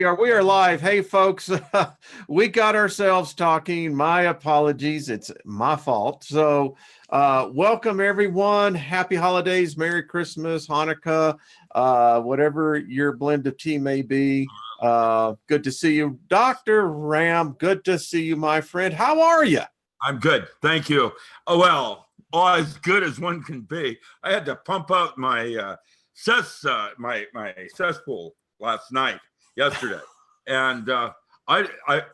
We are live. Hey, folks, we got ourselves talking. My apologies. It's my fault. So, welcome everyone. Happy holidays, Merry Christmas, Hanukkah, whatever your blend of tea may be. Good to see you, Dr. Ram. Good to see you, my friend. How are you? I'm good. Thank you. Oh, well, as good as one can be. I had to pump out my my cesspool yesterday. And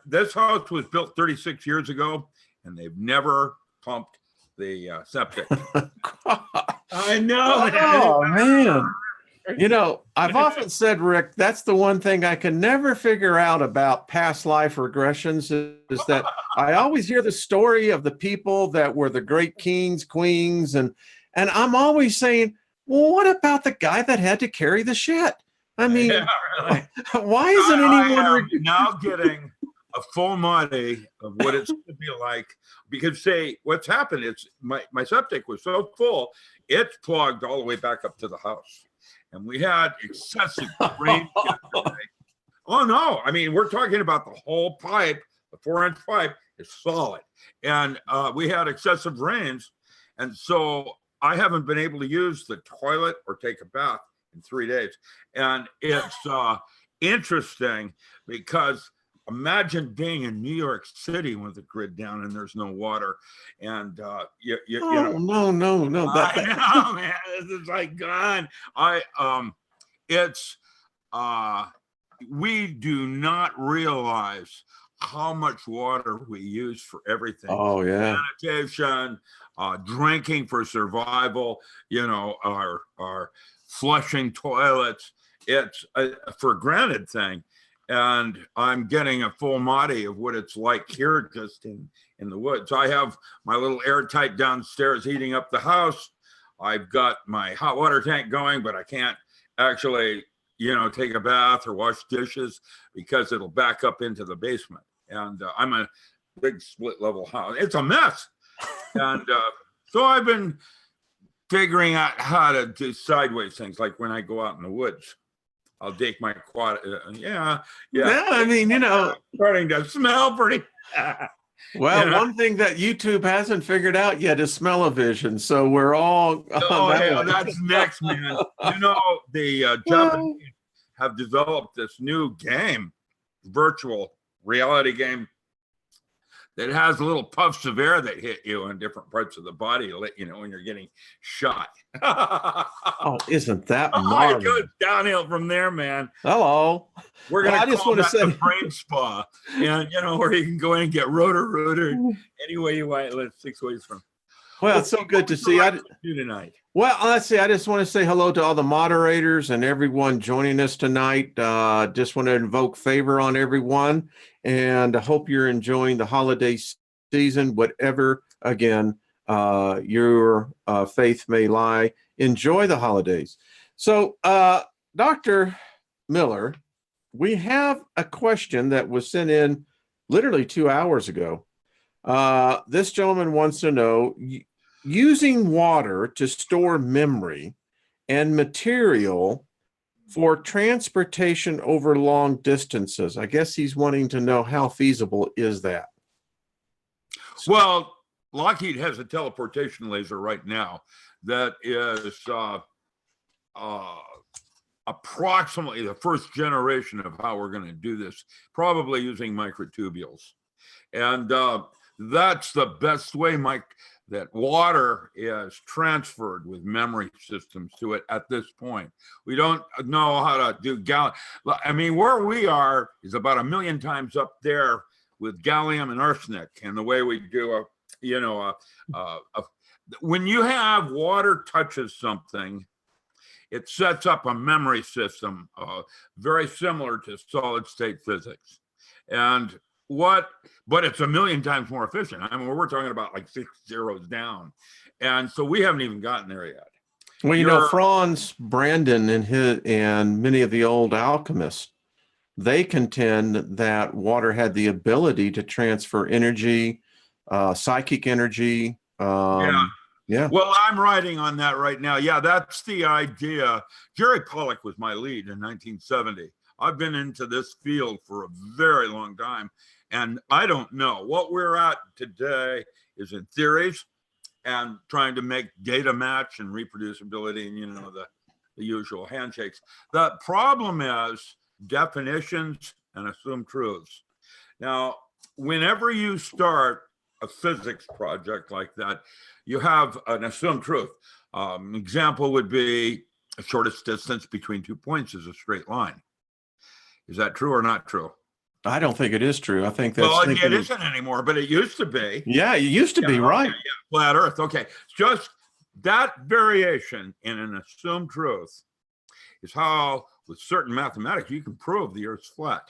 this house was built 36 years ago, and they've never pumped the septic. I know. Oh, man. You know, I've often said, Rick, that's the one thing I can never figure out about past life regressions is that I always hear the story of the people that were the great kings, queens, and I'm always saying, well, what about the guy that had to carry the shit? I mean, yeah, really. Why isn't anyone I am now getting a full money of what it's going to be like? Because what's happened is my septic was so full, it's plugged all the way back up to the house. And we had excessive rain yesterday. Oh, no. I mean, we're talking about the whole pipe, the 4-inch pipe is solid. And we had excessive rains. And so I haven't been able to use the toilet or take a bath in 3 days. And it's interesting because imagine being in New York City with the grid down and there's no water. And you know, no. I know, man. This is like gone. We do not realize how much water we use for everything. Oh, yeah. Sanitation, drinking for survival, our flushing toilets. It's a for granted thing. And I'm getting a full Monty of what it's like here just in the woods. I have my little airtight downstairs heating up the house. I've got my hot water tank going, but I can't actually, take a bath or wash dishes because it'll back up into the basement. And I'm a big split level house. It's a mess. And so I've been figuring out how to do sideways things, like when I go out in the woods. I'll take my quad. Yeah. I mean, starting to smell pretty. Well, one thing that YouTube hasn't figured out yet is smell-o-vision. So we're all. That's next, man. The Japanese have developed this new game, virtual reality game, that has little puffs of air that hit you in different parts of the body to let you know when you're getting shot. Oh, isn't that marvelous? It goes downhill from there, man. Hello. We're going to call that the brain spa. And, where you can go in and get rotor any way you want. 6 ways from. Well, it's so good to see you tonight. Well, let's see. I just want to say hello to all the moderators and everyone joining us tonight. Just want to invoke favor on everyone, and I hope you're enjoying the holiday season, whatever, again, your faith may lie. Enjoy the holidays. So, Dr. Miller, we have a question that was sent in literally 2 hours ago. This gentleman wants to know, using water to store memory and material for transportation over long distances. I guess he's wanting to know, how feasible is that? Well, Lockheed has a teleportation laser right now that is approximately the first generation of how we're going to do this, probably using microtubules. And that's the best way, Mike, that water is transferred with memory systems to it at this point. We don't know how to do I mean, where we are is about 1 million times up there with gallium and arsenic, and the way we do when you have water touches something, it sets up a memory system very similar to solid state physics. But it's 1 million times more efficient. I mean, we're talking about like 6 zeros down. And so we haven't even gotten there yet. Well, Franz Brandon and many of the old alchemists, they contend that water had the ability to transfer energy, psychic energy. Yeah. Well, I'm writing on that right now. Yeah, that's the idea. Jerry Pollack was my lead in 1970. I've been into this field for a very long time, and I don't know. What we're at today is in theories and trying to make data match and reproducibility and, you know, the usual handshakes. The problem is definitions and assumed truths. Now, whenever you start a physics project like that, you have an assumed truth. Example would be the shortest distance between 2 points is a straight line. Is that true or not true? I don't think it is true. I think that's Well, thinking, it isn't anymore, but it used to be. yeah, it used to be, right. Yeah, flat Earth. Okay. Just that variation in an assumed truth is how, with certain mathematics, you can prove the Earth's flat.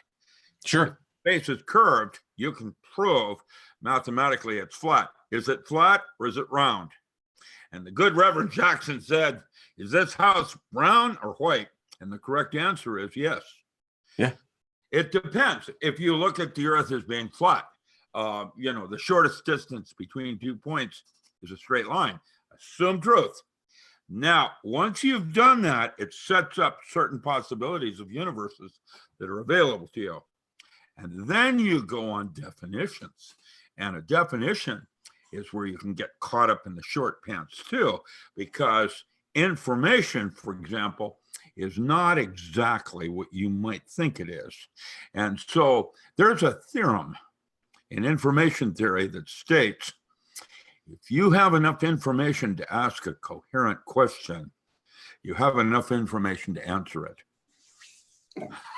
Sure. If space is curved, you can prove mathematically it's flat. Is it flat or is it round? And the good Reverend Jackson said, is this house brown or white? And the correct answer is yes. Yeah. It depends. If you look at the Earth as being flat, you know, the shortest distance between 2 points is a straight line. Assumed truth. Now, once you've done that, it sets up certain possibilities of universes that are available to you. And then you go on definitions. And a definition is where you can get caught up in the short pants too, because information, for example, is not exactly what you might think it is. And so there's a theorem in information theory that states, if you have enough information to ask a coherent question, you have enough information to answer it.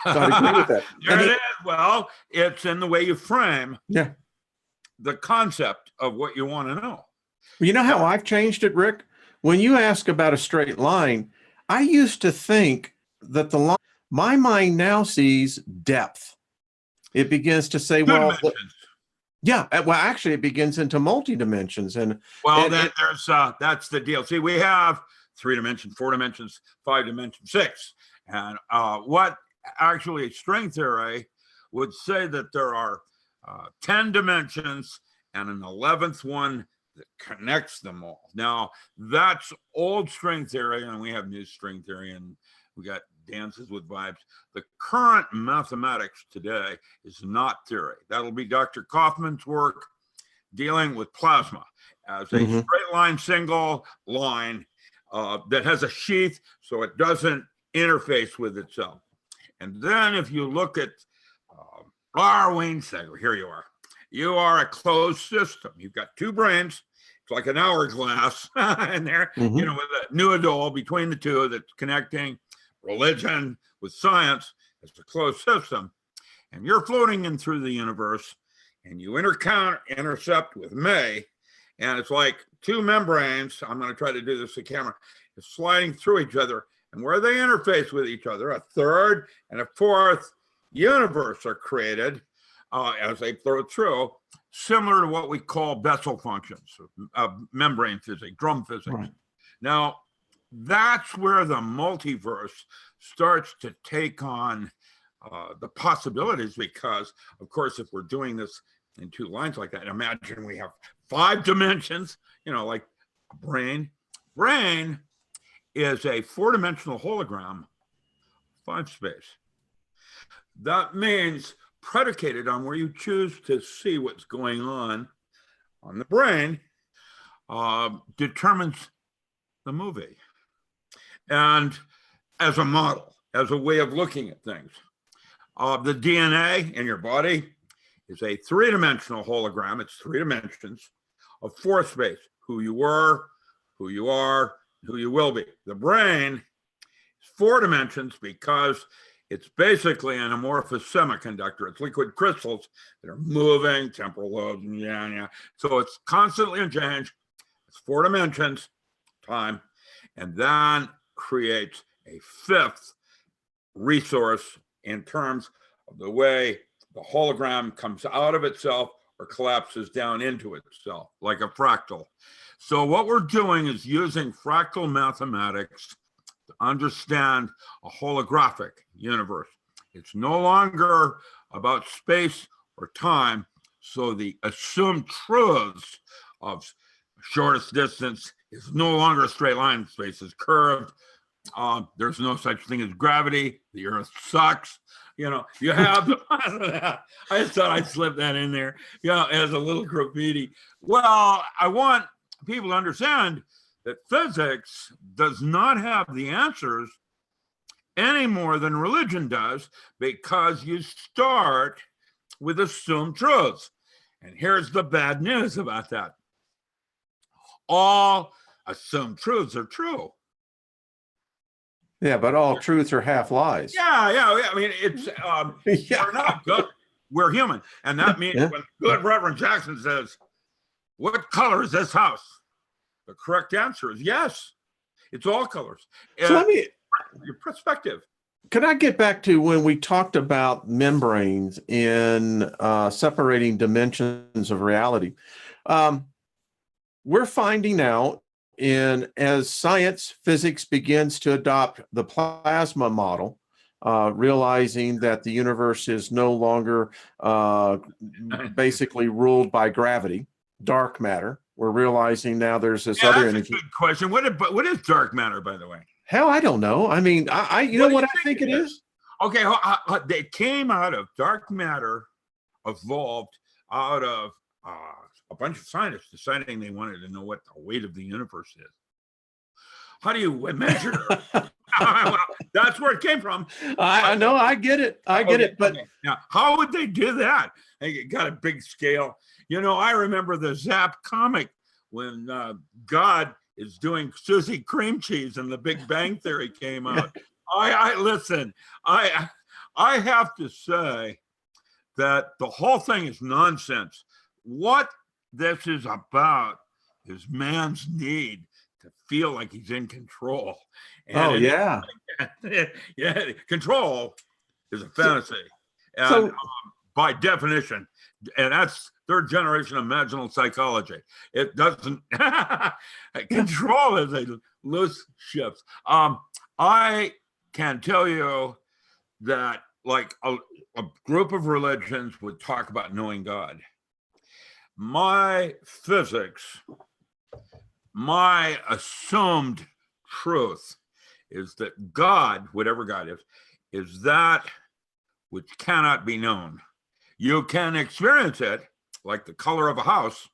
I agree with that. There it is. Well, it's in the way you frame the concept of what you want to know. You know how I've changed it, Rick? When you ask about a straight line, I used to think that the line, my mind now sees depth. It begins to say, well, yeah, well, actually, it begins into multi-dimensions. And then there's that's the deal. See, we have 3 dimensions, 4 dimensions, 5 dimensions, 6. And what actually string theory would say that there are 10 dimensions and an 11th one that connects them all. Now, that's old string theory, and we have new string theory, and we got dances with vibes. The current mathematics today is not theory. That'll be Dr. Kaufman's work dealing with plasma as a straight line, single line that has a sheath so it doesn't interface with itself. And then if you look at our Wayne-Sager, here you are. You are a closed system. You've got 2 brains. It's like an hourglass in there, you know, with a new adult between the two that's connecting religion with science. It's a closed system. And you're floating in through the universe, and you intercept with May, and it's like 2 membranes. I'm going to try to do this to camera. It's sliding through each other, and where they interface with each other, a 3rd and a 4th universe are created as they flow through, similar to what we call Bessel functions, membrane physics, drum physics. Right. Now, that's where the multiverse starts to take on the possibilities, because, of course, if we're doing this in 2 lines like that, imagine we have 5 dimensions, you know, like brain. Brain is a 4-dimensional hologram, 5 space. That means predicated on where you choose to see what's going on the brain determines the movie. And as a model, as a way of looking at things, the DNA in your body is a 3-dimensional hologram. It's 3 dimensions of 4 space, who you were, who you are, who you will be. The brain is 4 dimensions because it's basically an amorphous semiconductor. It's liquid crystals that are moving, temporal lobes, So it's constantly in change. It's 4 dimensions, time, and then creates a 5th resource in terms of the way the hologram comes out of itself or collapses down into itself, like a fractal. So what we're doing is using fractal mathematics to understand a holographic universe. It's no longer about space or time. So the assumed truths of shortest distance is no longer a straight line. Space is curved. There's no such thing as gravity. The earth sucks. You have the, I just thought I'd slip that in there, as a little graffiti. Well, I want people to understand that physics does not have the answers any more than religion does, because you start with assumed truths. And here's the bad news about that. All assumed truths are true. Yeah, but all truths are half lies. Yeah. I mean, it's we're not good. We're human, and that means when good Reverend Jackson says, "What color is this house?" the correct answer is yes. It's all colors. So let me. Your perspective. Can I get back to when we talked about membranes in separating dimensions of reality? We're finding out as science, physics begins to adopt the plasma model, realizing that the universe is no longer basically ruled by gravity, dark matter. We're realizing now there's this other that's energy. A good question. What is dark matter, by the way? Hell, I don't know. I mean, you know what I think it is? Okay, they came out of dark matter, evolved out of a bunch of scientists deciding they wanted to know what the weight of the universe is. How do you measure? Well, that's where it came from. I know. I get it. I get it. But now, how would they do that? They got a big scale. I remember the Zap comic when God is doing Susie Cream Cheese and the Big Bang Theory came out. Listen, I have to say that the whole thing is nonsense. What this is about is man's need to feel like he's in control. And yeah, control is a fantasy. And by definition, and that's third generation imaginal psychology. It doesn't control is a loose shift. I can tell you that like a group of religions would talk about knowing God. My physics, my assumed truth is that God, whatever God is that which cannot be known. You can experience it, like the color of a house,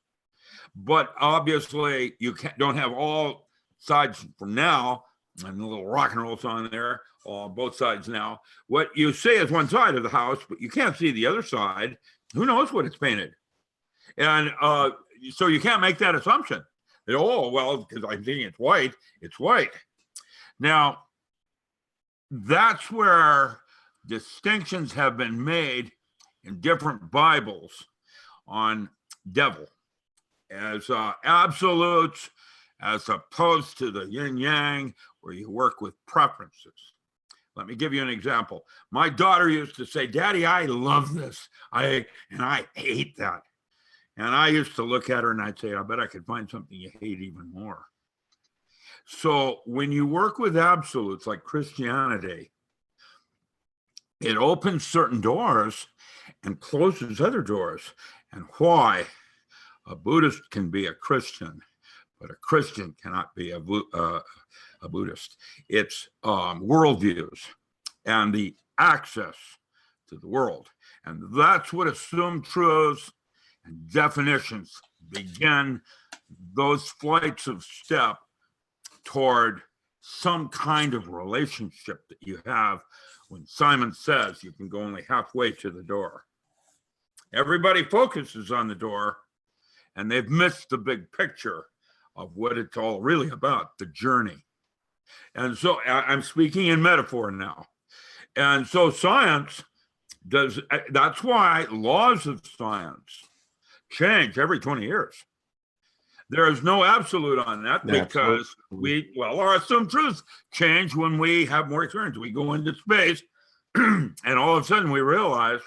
but obviously you don't have all sides from now, and the little rock and roll song there, both sides now. What you see is one side of the house, but you can't see the other side. Who knows what it's painted? And so you can't make that assumption. Well, because I'm thinking it's white, it's white. Now, that's where distinctions have been made in different Bibles on devil as absolutes, as opposed to the yin yang, where you work with preferences. Let me give you an example. My daughter used to say, "Daddy, I love this. I hate that." And I used to look at her and I'd say, "I bet I could find something you hate even more." So when you work with absolutes like Christianity, it opens certain doors and closes other doors. And why? A Buddhist can be a Christian, but a Christian cannot be a Buddhist. It's worldviews and the access to the world. And that's what assumed truths and definitions begin those flights of step toward some kind of relationship that you have when Simon says you can go only halfway to the door. Everybody focuses on the door and they've missed the big picture of what it's all really about, the journey. And so I'm speaking in metaphor now. And so science that's why laws of science change every 20 years. There is no absolute on that because our assumed truths change when we have more experience. We go into space and all of a sudden we realize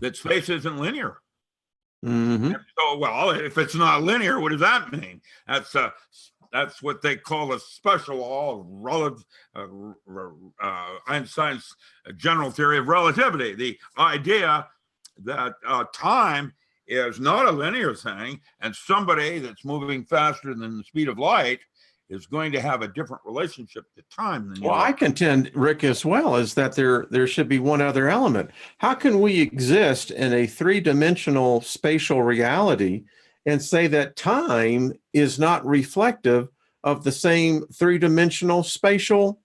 that space isn't linear. Mm-hmm. So, if it's not linear, what does that mean? That's what they call a special law of relative, Einstein's general theory of relativity. The idea that time is not a linear thing, and somebody that's moving faster than the speed of light is going to have a different relationship to time than you Well, I are. contend, Rick, as well, is that there should be one other element. How can we exist in a three-dimensional spatial reality and say that time is not reflective of the same three-dimensional spatial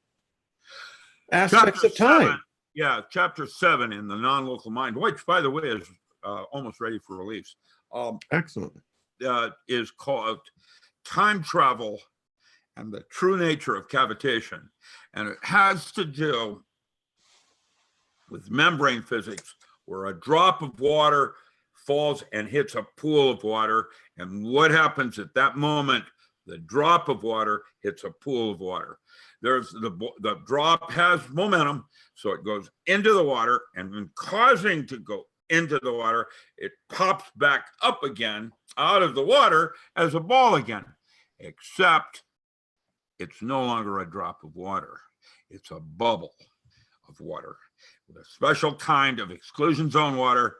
aspects Chapter of time? 7, yeah, chapter 7 in the non-local mind, which, by the way, is almost ready for release, Excellent. is called Time Travel and the True Nature of Cavitation. And it has to do with membrane physics, where a drop of water falls and hits a pool of water. And what happens at that moment? The drop of water hits a pool of water. There's the drop has momentum, so it goes into the water, and when causing to go into the water, it pops back up again out of the water as a ball again, except it's no longer a drop of water. It's a bubble of water with a special kind of exclusion zone water,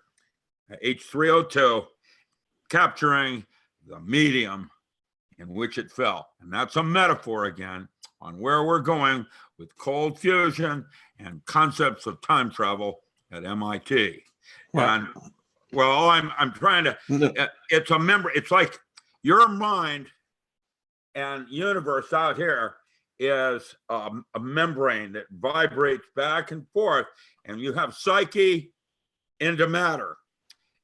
H3O2, capturing the medium in which it fell. And that's a metaphor again on where we're going with cold fusion and concepts of time travel at MIT. Well, And well, I'm trying to, no, it's like your mind and universe out here is a membrane that vibrates back and forth, and you have psyche into matter.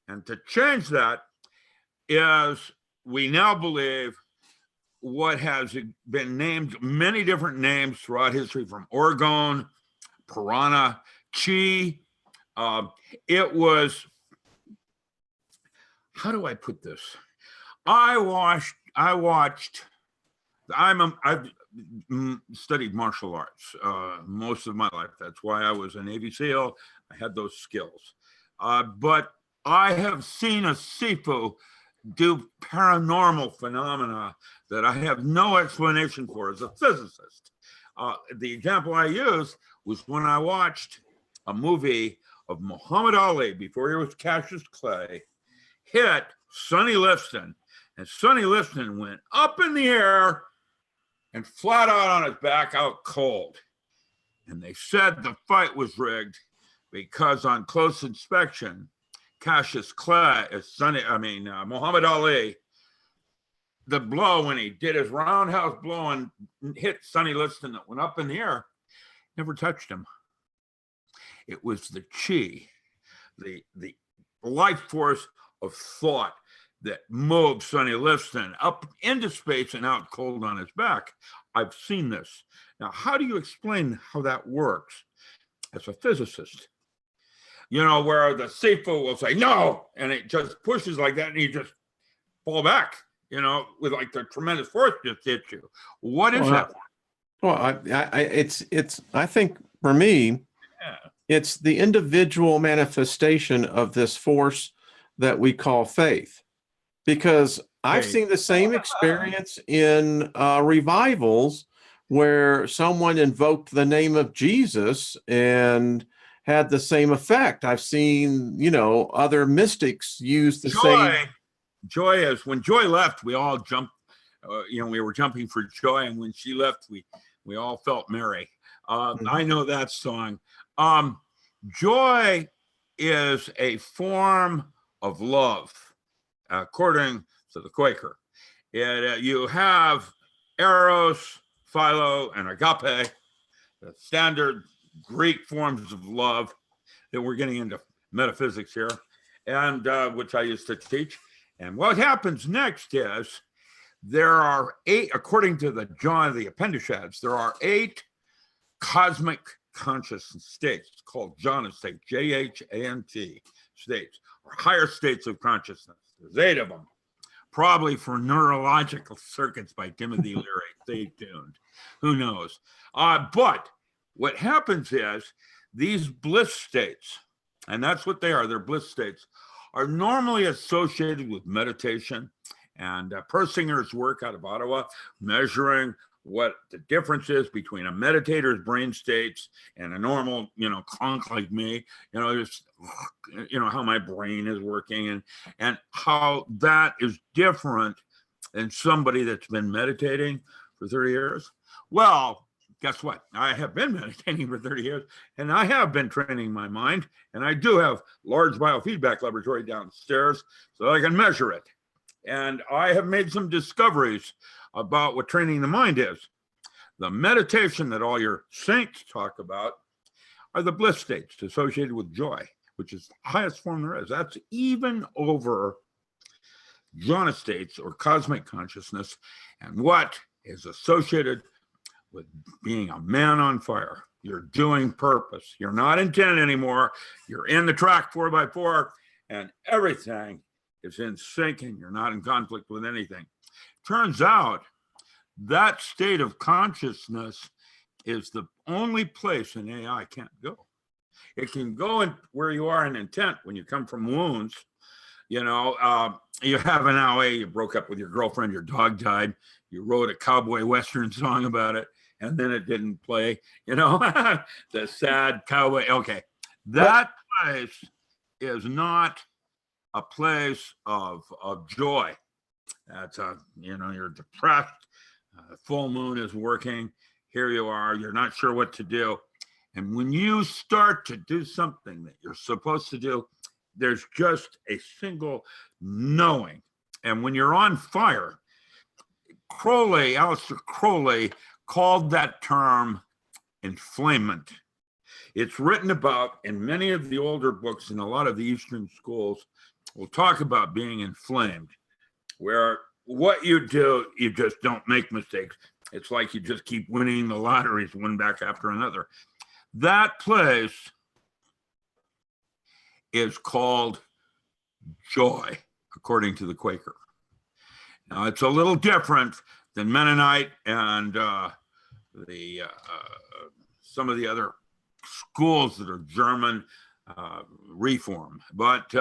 And to change that is, we now believe, what has been named many different names throughout history, from orgone, piranha, chi. It was, how do I put this? I've studied martial arts most of my life. That's why I was a Navy SEAL. I had those skills. But I have seen a Sifu do paranormal phenomena that I have no explanation for as a physicist. The example I used was when I watched a movie of Muhammad Ali before he was Cassius Clay hit Sonny Liston, and Sonny Liston went up in the air and flat out on his back out cold. And they said the fight was rigged because on close inspection, Cassius Clay, Muhammad Ali, the blow when he did his roundhouse blow and hit Sonny Liston that went up in the air, never touched him. It was the chi, the life force of thought that moved Sonny Liston up into space and out cold on his back. I've seen this. Now, how do you explain how that works as a physicist? You know, where the Sifu will say, no, and it just pushes like that, and you just fall back, you know, with like the tremendous force just hit you. What is that? Well, I think for me, it's the individual manifestation of this force that we call faith. Because I've seen the same experience in revivals where someone invoked the name of Jesus and had the same effect. I've seen, other mystics use the same. Joy is, when Joy left, we all jumped, we were jumping for joy. And when she left, we all felt merry. I know that song. Joy is a form of love, according to the Quaker. You have eros, philo, and agape, the standard Greek forms of love that we're getting into metaphysics here, and which I used to teach. And what happens next is there are 8, according to the John of the Upanishads, there are 8 cosmic consciousness states called jhana states, Jhant states, or higher states of consciousness. There's 8 of them, probably for neurological circuits by Timothy Leary. Stay tuned. Who knows? But what happens is these bliss states, and that's what they are, they're bliss states, are normally associated with meditation. And Persinger's work out of Ottawa, measuring what the difference is between a meditator's brain states and a normal, clunk like me, just, how my brain is working and how that is different than somebody that's been meditating for 30 years. Well, guess what? I have been meditating for 30 years, and I have been training my mind, and I do have large biofeedback laboratory downstairs so I can measure it. And I have made some discoveries about what training the mind is. The meditation that all your saints talk about are the bliss states associated with joy, which is the highest form there is. That's even over jhana states or cosmic consciousness, and what is associated with being a man on fire. You're doing purpose. You're not in 10 anymore. You're in the track 4x4, and everything is in sync, and you're not in conflict with anything. Turns out that state of consciousness is the only place an AI can't go. It can go in where you are in intent when you come from wounds. You know, you have an OA, you broke up with your girlfriend, your dog died, you wrote a cowboy western song about it, and then it didn't play, you know, the sad cowboy. Okay, that place is not a place of joy. That's you know, you're depressed, full moon is working, here you are, you're not sure what to do. And when you start to do something that you're supposed to do, there's just a single knowing. And when you're on fire, Aleister Crowley called that term enflammement. It's written about in many of the older books, and a lot of the Eastern schools will talk about being inflamed, where what you do, you just don't make mistakes. It's like you just keep winning the lotteries one back after another. That place is called joy, according to the Quaker. Now, it's a little different than Mennonite and some of the other schools that are German reform, but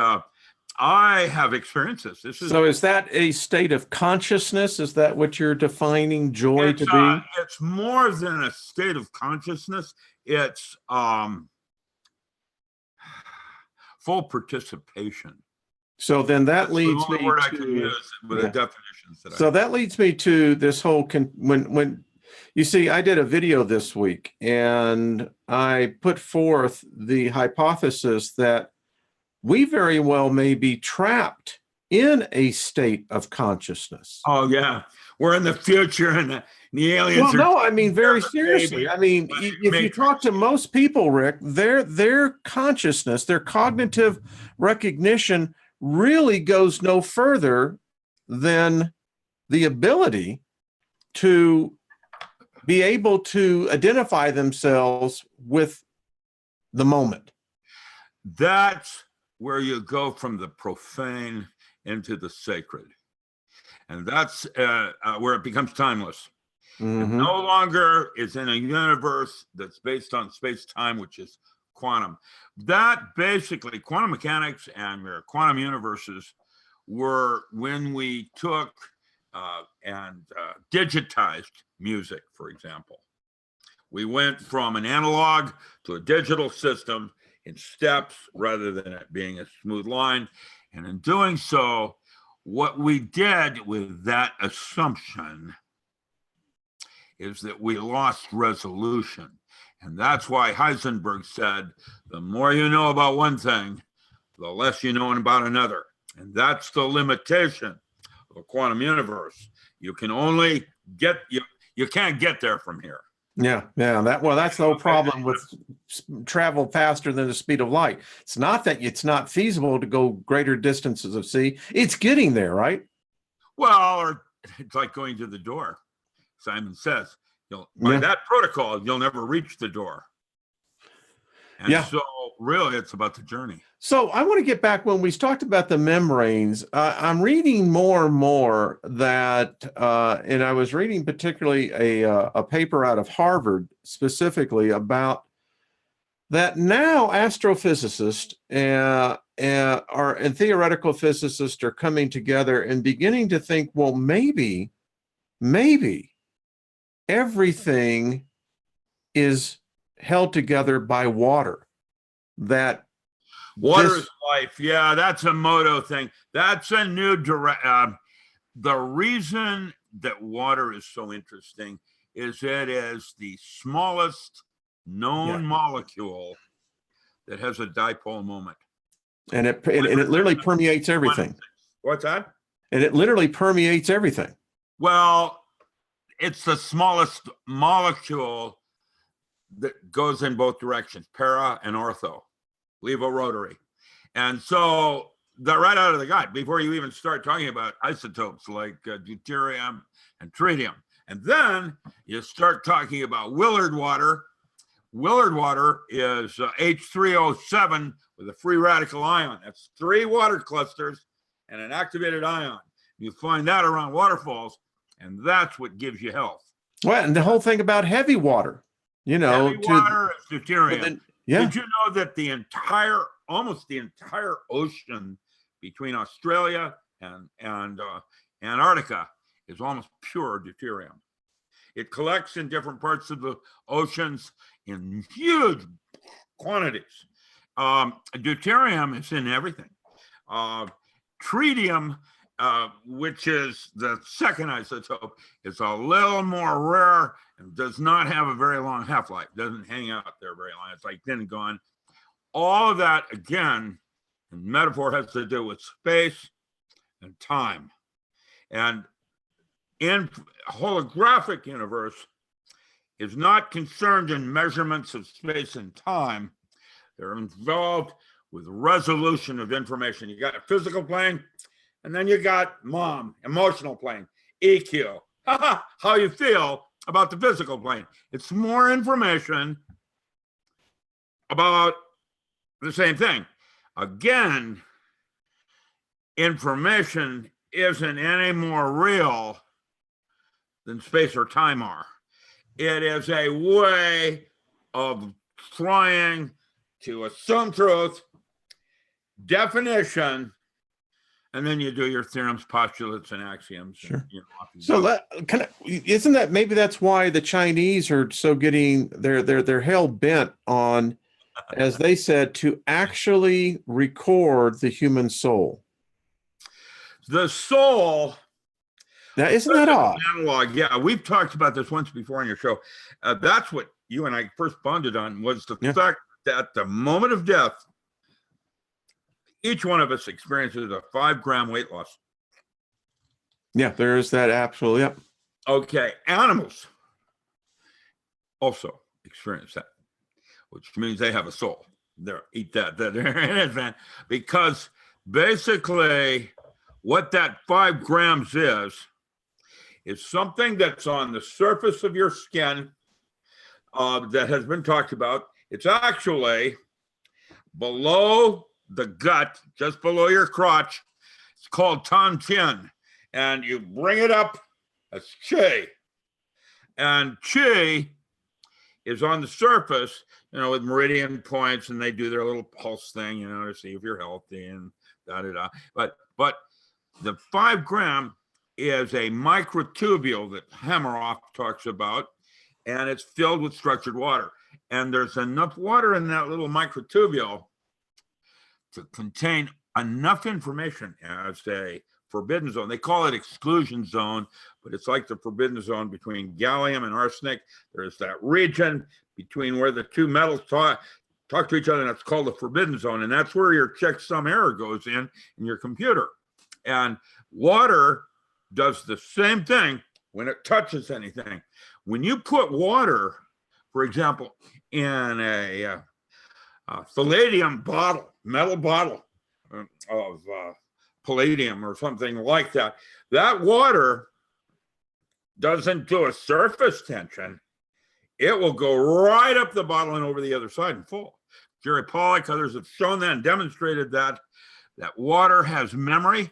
I have experienced this. So is that a state of consciousness? Is that what you're defining joy to be? It's more than a state of consciousness. It's full participation. So then that leads me I can use with the definitions that so that leads me to this whole when you see, I did a video this week and I put forth the hypothesis that we very well may be trapped in a state of consciousness. Oh yeah, we're in the future, and the aliens. Well, no, I mean very seriously. I mean, if you talk to most people, Rick, their consciousness, their cognitive recognition really goes no further than the ability to be able to identify themselves with the moment. That's where you go from the profane into the sacred. And that's where it becomes timeless. Mm-hmm. It no longer is in a universe that's based on space-time, which is quantum. That basically, quantum mechanics and your quantum universes were when we took and digitized music, for example. We went from an analog to a digital system in steps rather than it being a smooth line. And in doing so, what we did with that assumption is that we lost resolution. And that's why Heisenberg said, the more you know about one thing, the less you know about another. And that's the limitation of a quantum universe. You can only get, you can't get there from here. Yeah. That's the whole problem with travel faster than the speed of light. It's not that it's not feasible to go greater distances of sea. It's getting there, right? Well, or it's like going to the door. Simon says, by that protocol, you'll never reach the door. And so really it's about the journey. So I want to get back when we talked about the membranes. I'm reading more and more that, and I was reading particularly a paper out of Harvard specifically about that now astrophysicists and theoretical physicists are coming together and beginning to think, well, maybe everything is held together by water. That water is life. Yeah, that's a Moto thing. That's a new the reason that water is so interesting is it is the smallest known molecule that has a dipole moment. And it literally permeates everything. What's that? And it literally permeates everything. Well, it's the smallest molecule that goes in both directions, para and ortho, levorotary. And so they're right out of the gate before you even start talking about isotopes like deuterium and tritium. And then you start talking about Willard water. Willard water is H3O7 with a free radical ion. That's 3 water clusters and an activated ion. You find that around waterfalls, and that's what gives you health. Well, and the whole thing about heavy water, you know, heavy water is deuterium. Did you know that almost the entire ocean between Australia and Antarctica is almost pure deuterium? It collects in different parts of the oceans in huge quantities. Deuterium is in everything. Tritium, which is the second isotope, is a little more rare and does not have a very long half-life. Doesn't hang out there very long. It's like then gone. All of that, again, in metaphor, has to do with space and time. And in holographic universe is not concerned in measurements of space and time. They're involved with resolution of information. You got a physical plane, and then you got emotional plane, EQ. How you feel about the physical plane. It's more information about the same thing. Again, information isn't any more real than space or time are. It is a way of trying to assume truth, definition, and then you do your theorems, postulates, and axioms. Sure. And, so isn't that maybe that's why the Chinese are so they're hell bent on, as they said, to actually record the human soul. The soul. Now, isn't that odd? Analog, yeah, we've talked about this once before on your show. That's what you and I first bonded on, was the fact that the moment of death, each one of us experiences a 5-gram weight loss. Yeah, there is that absolutely. Yep. Okay, animals also experience that, which means they have a soul. Eat that. They're in it, man. Because basically, what that 5 grams is something that's on the surface of your skin that has been talked about. It's actually below the gut, just below your crotch. It's called Tantian. And you bring it up, that's Qi. And Qi is on the surface, with meridian points, and they do their little pulse thing, to see if you're healthy and da-da-da. But the 5 gram is a microtubule that Hameroff talks about, and it's filled with structured water. And there's enough water in that little microtubule to contain enough information as a forbidden zone. They call it exclusion zone, but it's like the forbidden zone between gallium and arsenic. There's that region between where the two metals talk to each other, and it's called the forbidden zone. And that's where your checksum error goes in your computer. And water does the same thing when it touches anything. When you put water, for example, in a palladium bottle, metal bottle of palladium or something like that, that water doesn't do a surface tension. It will go right up the bottle and over the other side and full. Jerry Pollack, others have shown that and demonstrated that water has memory,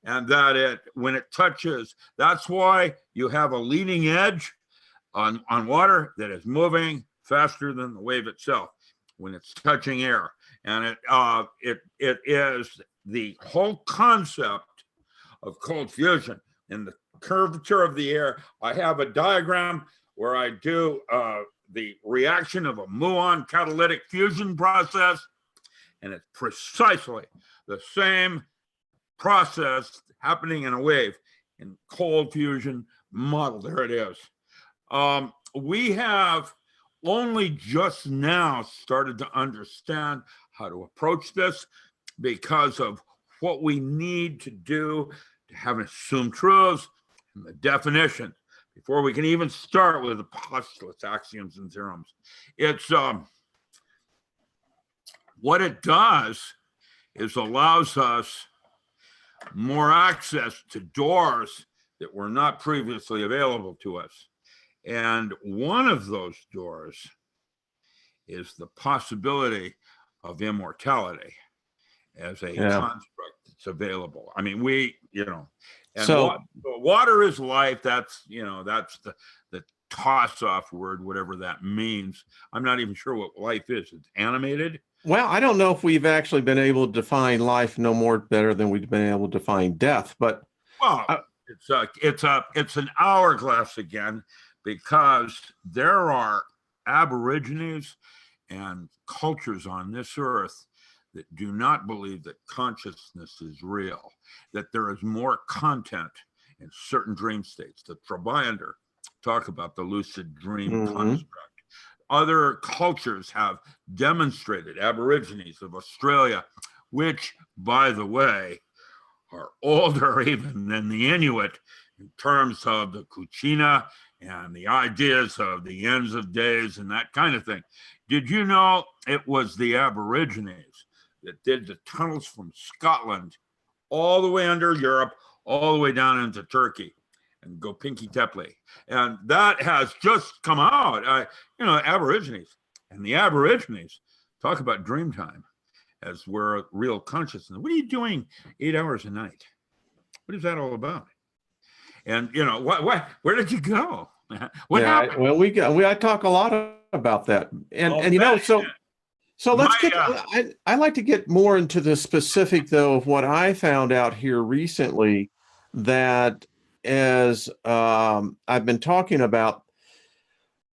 and that when it touches, that's why you have a leading edge on water that is moving faster than the wave itself when it's touching air. And it is the whole concept of cold fusion and the curvature of the air. I have a diagram where I do the reaction of a muon catalytic fusion process, and it's precisely the same process happening in a wave. in cold fusion model. There it is. We have only just now started to understand how to approach this because of what we need to do to have an assumed truths and the definition before we can even start with the postulates, axioms, and theorems. It's what it does is allows us more access to doors that were not previously available to us. And one of those doors is the possibility of immortality as a construct that's available. I mean, and So water is life. That's the toss-off word, whatever that means. I'm not even sure what life is. It's animated. well, I don't know if we've actually been able to define life no more better than we've been able to define death, but Well, it's an hourglass again, because there are aborigines and cultures on this earth that do not believe that consciousness is real, that there is more content in certain dream states. The Trabander talk about the lucid dream construct. Other cultures have demonstrated, aborigines of Australia, which, by the way, are older even than the Inuit in terms of the Kuchina and the ideas of the ends of days and that kind of thing. Did you know it was the Aborigines that did the tunnels from Scotland all the way under Europe, all the way down into Turkey and Gopinki Tepe? And that has just come out. Aborigines. And the Aborigines talk about dream time as we're real consciousness. What are you doing 8 hours a night? What is that all about? And where did you go? What happened? Well, I talk a lot about that, so let's I like to get more into the specific though of what I found out here recently, that as I've been talking about,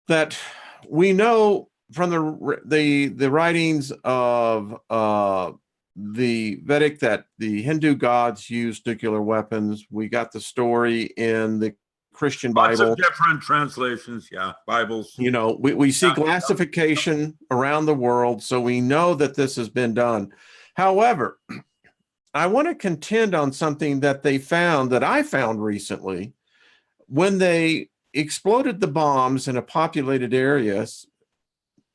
that we know from the writings of the Vedic that the Hindu gods used nuclear weapons. We got the story in the Christian Bible. Lots of different translations, Bibles. We see glassification around the world, so we know that this has been done. However, I want to contend on something that I found recently when they exploded the bombs in a populated areas,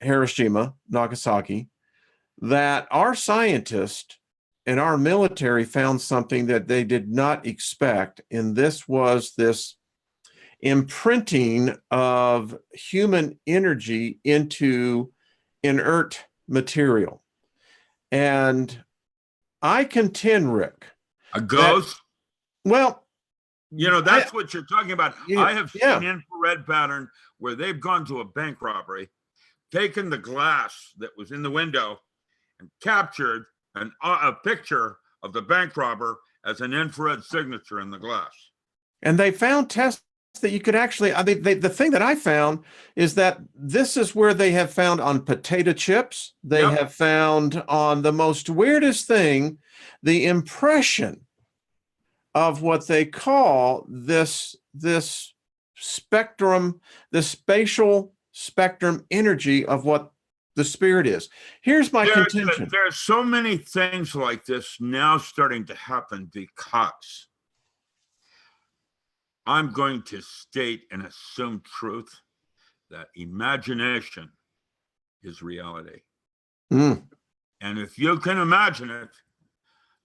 Hiroshima, Nagasaki, that our scientists and our military found something that they did not expect. And this was this imprinting of human energy into inert material. And I contend, Rick, a ghost. That's what you're talking about. I have seen infrared pattern where they've gone to a bank robbery, taken the glass that was in the window and captured a picture of the bank robber as an infrared signature in the glass. And they found tests that you could actually, the thing that I found is that this is where they have found on potato chips. They have found on the most weirdest thing, the impression of what they call this spectrum, this spatial spectrum energy of what the spirit is. Here's my contention. There's so many things like this now starting to happen because I'm going to state an assumed truth that imagination is reality. And if you can imagine it,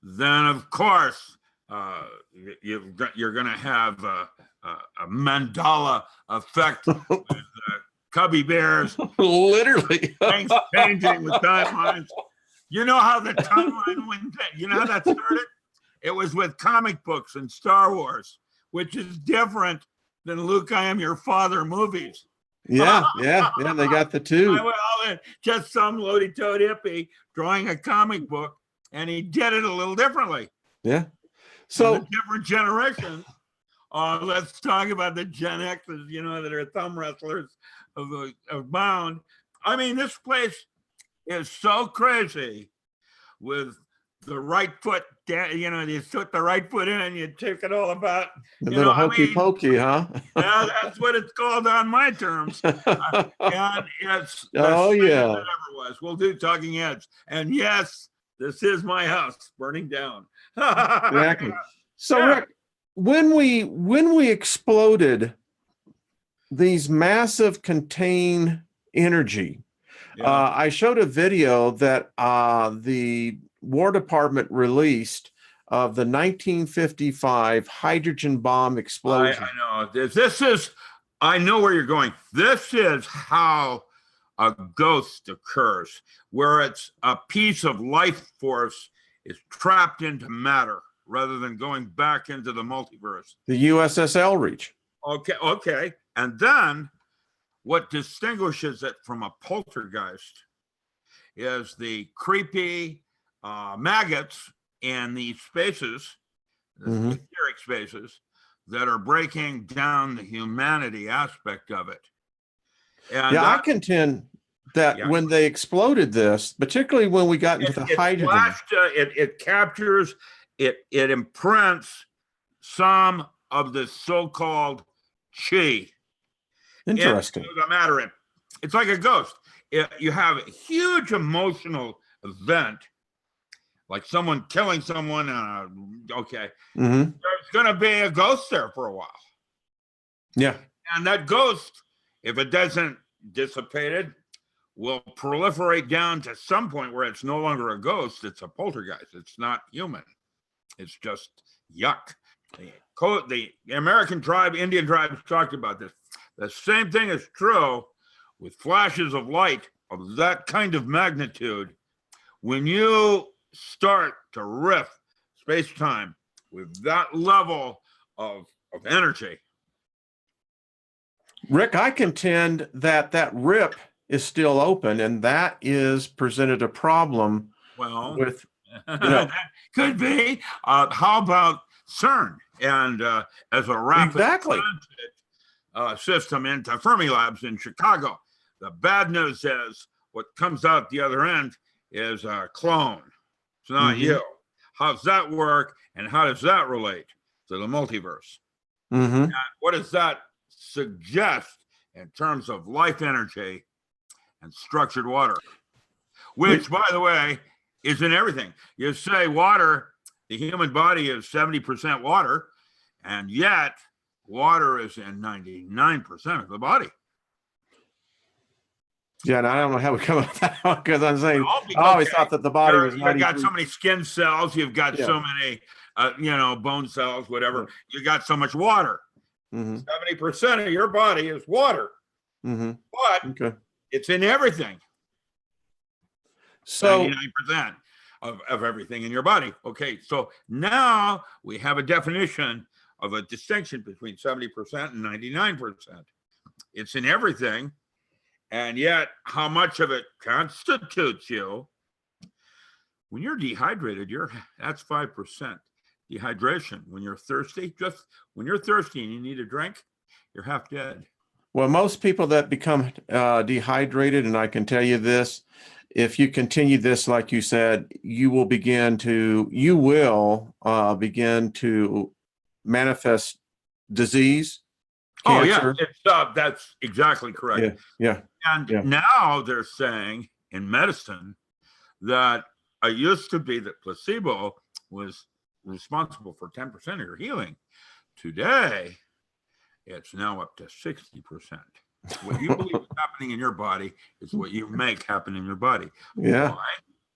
then of course you're going to have a mandala effect with cubby bears. Literally. Things changing with timelines. You know how the timeline went? You know how that started? It was with comic books and Star Wars, which is different than Luke, I Am Your Father movies. Yeah, they got the two. Just some loady-toed hippie drawing a comic book, and he did it a little differently. Yeah. So different generations. Let's talk about the Gen X's, that are thumb wrestlers of Bound. I mean, this place is so crazy with the right foot down, you put the right foot in and you take it all about, A little hokey pokey, huh? yeah, that's what it's called on my terms. And it's the Oh, same yeah. as it ever was. We'll do Talking Heads. And yes, this is my house burning down. Exactly. So, Yeah. Rick, when we exploded these massive contained energy, Yeah. I showed a video that the War Department released of the 1955 hydrogen bomb explosion. I know. This is, I know where you're going. This is how a ghost occurs, where it's a piece of life force is trapped into matter rather than going back into the multiverse. The USS Reach. Okay. And then what distinguishes it from a poltergeist is the creepy maggots in these spaces, the etheric spaces, that are breaking down the humanity aspect of it. And yeah, I contend that when they exploded this, particularly when we got into the hydrogen, it captures, it imprints some of the so-called chi. interesting. Into the matter. It's like a ghost. You have a huge emotional event, like someone killing someone. Okay, there's going to be a ghost there for a while. Yeah, and that ghost, if it doesn't dissipate it, will proliferate down to some point where it's no longer a ghost. It's a poltergeist. It's not human. It's just yuck. The American tribe, Indian tribes talked about this. The same thing is true with flashes of light of that kind of magnitude. When you start to riff space-time with that level of energy. Rick, I contend that rip is still open, and that is presented a problem with, that could be. How about CERN? And as a rapid transit system into Fermilabs in Chicago. The bad news is what comes out the other end is a clone. It's not you. How's that work? And how does that relate to the multiverse? And what does that suggest in terms of life energy and structured water? Which, by the way, is in everything. You say water, the human body is 70% water, and yet water is in 99% of the body. Yeah, and I don't know how we come up with that one, because I'm saying I always thought that the body was 93. You've got so many skin cells, you've got so many, bone cells, whatever. You got so much water. 70% of your body is water, but it's in everything. So 99% of everything in your body. Okay, so now we have a definition of a distinction between 70% and 99%. It's in everything, and yet how much of it constitutes you? When you're dehydrated, that's 5% dehydration. When you're thirsty, just when you're thirsty and you need a drink, you're half dead. Well, most people that become dehydrated, and I can tell you this, if you continue this, like you said, you will begin to manifest disease, cancer. That's exactly correct. Yeah. Now they're saying in medicine that it used to be that placebo was responsible for 10% of your healing. Today, it's now up to 60%. What you believe is happening in your body is what you make happen in your body. Yeah. Why?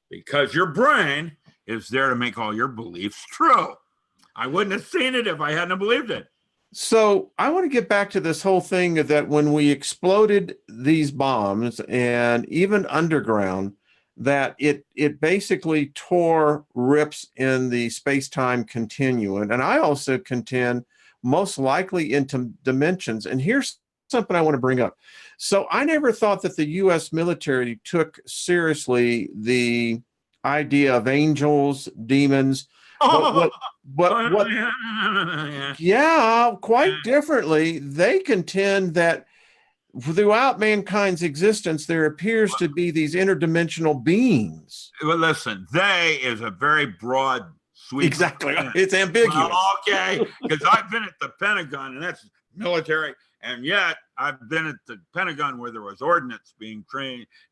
Because your brain is there to make all your beliefs true. I wouldn't have seen it if I hadn't believed it. So I want to get back to this whole thing that when we exploded these bombs, and even underground, that it basically tore rips in the space-time continuum. And I also contend most likely into dimensions. And here's something I want to bring up. So I never thought that the U.S. military took seriously the idea of angels, demons, but quite differently, they contend that throughout mankind's existence, there appears to be these interdimensional beings. Well, listen, they is a very broad sweep. Exactly. It's ambiguous. Well, okay, because I've been at the Pentagon, and that's military, and yet I've been at the Pentagon where there was ordnance being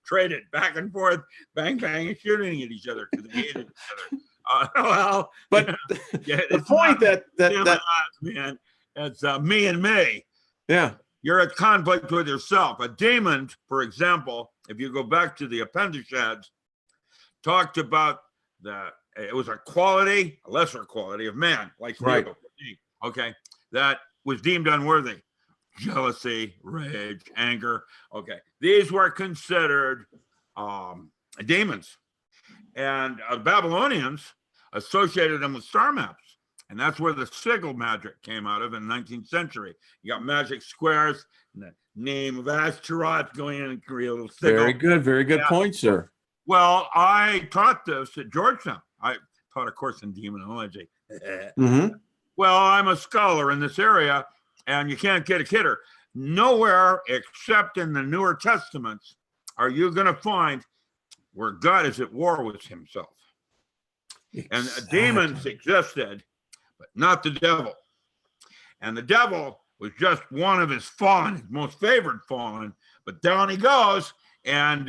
traded back and forth, bang, bang, and shooting at each other because they hated each other. Well, but yeah, the point that man, it's me and me. Yeah. You're at conflict with yourself. A demon, for example, if you go back to the Upanishads, talked about it was a quality, a lesser quality of man, like right. Okay, that was deemed unworthy. Jealousy, rage, anger. Okay, these were considered demons, and Babylonians associated them with star maps. And that's where the sigil magic came out of in the 19th century. You got magic squares and the name of Astaroth going in and create a little sigil. Very good point, sir. Well, I taught this at Georgetown. I taught a course in demonology. Mm-hmm. Well, I'm a scholar in this area, and you can't get a kidder. Nowhere except in the Newer Testaments are you going to find where God is at war with himself. Exactly. And demons existed, but not the devil. And the devil was just one of his fallen, his most favored fallen, but down he goes. And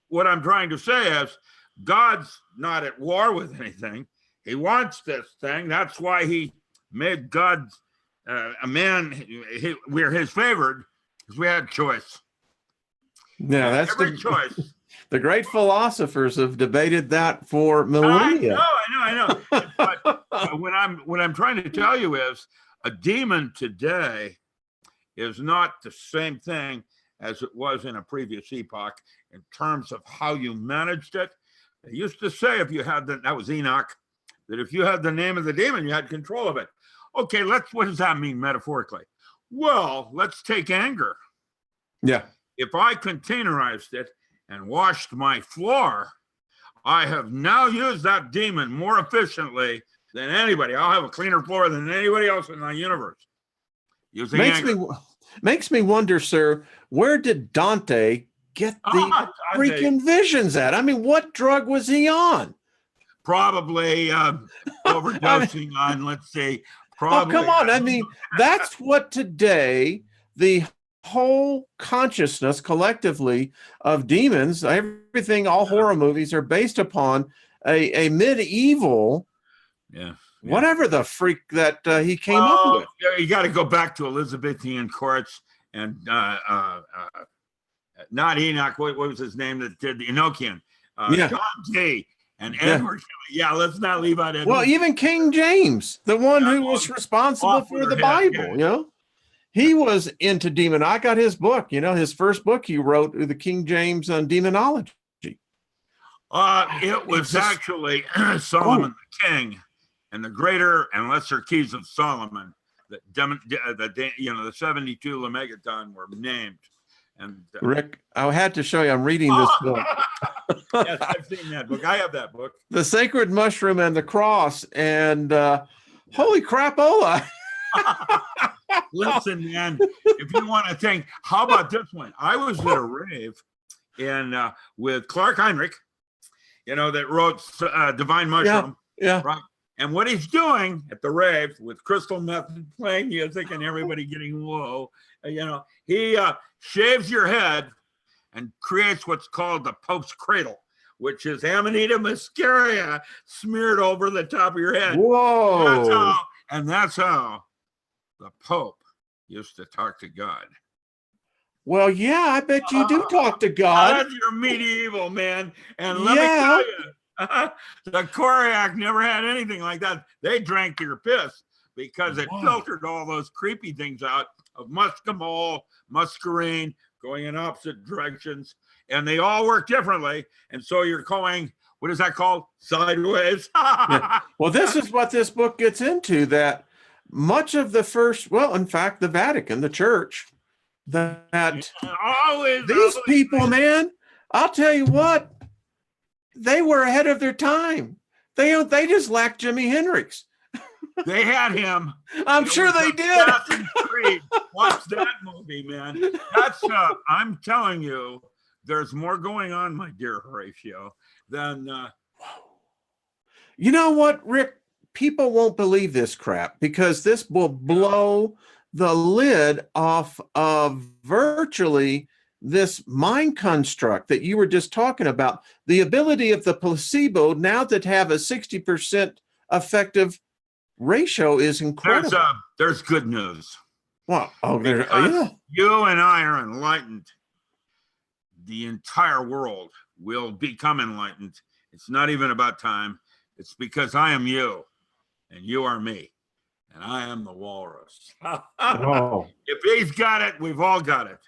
what I'm trying to say is God's not at war with anything. He wants this thing. That's why he made God a man. We're his favored because we had choice. Yeah, that's every choice. The great philosophers have debated that for millennia. I know. But what I'm trying to tell you is a demon today is not the same thing as it was in a previous epoch in terms of how you managed it. They used to say if you had that was Enoch, that if you had the name of the demon, you had control of it. Okay, what does that mean metaphorically? Well, let's take anger. Yeah. If I containerized it and washed my floor, I have now used that demon more efficiently than anybody. I'll have a cleaner floor than anybody else in the universe. Using makes me wonder, sir, where did Dante get the freaking visions at? I mean, what drug was he on? Probably overdosing on, let's see. Probably. Oh, come on. I mean, that's what today the whole consciousness collectively of demons, everything, all horror movies are based upon a medieval, whatever the freak that he came up with. You got to go back to Elizabethan courts and not Enoch. What was his name that did the Enochian? John Dee and Edward. Yeah, let's not leave out Edward. Well, even King James, the one who was responsible for the Bible, you know. He was into demon. I got his book, his first book he wrote, the King James on demonology. It was actually Solomon the King and the greater and lesser keys of Solomon that the 72 Lemegeton were named. And Rick, I had to show you, I'm reading this book. Yes, I've seen that book. I have that book. The Sacred Mushroom and the Cross, and holy crapola. Listen, man, if you want to think, how about this one? I was at a rave with Clark Heinrich, that wrote Divine Mushroom. Yeah. Right. And what he's doing at the rave with crystal method playing music and everybody getting whoa, he shaves your head and creates what's called the Pope's cradle, which is Amanita muscaria smeared over the top of your head. Whoa. That's how the Pope used to talk to God. Well, yeah, I bet you do talk to God. That's your medieval, man. And let me tell you, the Koryak never had anything like that. They drank your piss because it filtered all those creepy things out of muscimol, muscarine, going in opposite directions. And they all work differently. And so you're going, what is that called? Sideways. Well, this is what this book gets into, that much of the first, in fact, the Vatican, the church, these people, man, I'll tell you what, they were ahead of their time. They just lacked Jimi Hendrix. They had him. I'm sure they did. Assassin's Creed. Watch that movie, man. That's I'm telling you, there's more going on, my dear Horatio, than You know what, Rick? People won't believe this crap because this will blow the lid off of virtually this mind construct that you were just talking about. The ability of the placebo now to have a 60% effective ratio is incredible. there's good news. Well, Because you and I are enlightened. The entire world will become enlightened. It's not even about time. It's because I am you and you are me and I am the walrus. Oh. If he's got it, we've all got it.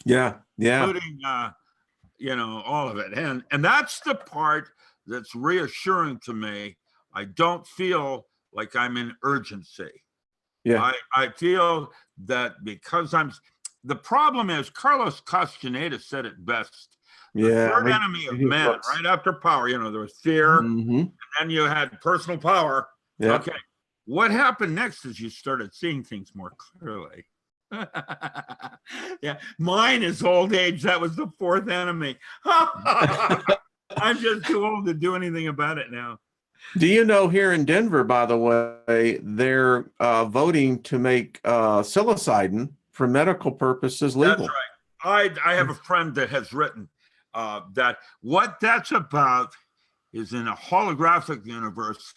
Yeah. Including, all of it. And that's the part that's reassuring to me. I don't feel like I'm in urgency. Yeah. I feel that because the problem is Carlos Castaneda said it best. The third enemy of man, right after power, there was fear, and then you had personal power. Yeah. Okay. What happened next is you started seeing things more clearly. Yeah, mine is old age. That was the fourth enemy. I'm just too old to do anything about it now. Do you know here in Denver, by the way, they're voting to make psilocybin for medical purposes legal? That's right. I have a friend that has written that what that's about is in a holographic universe.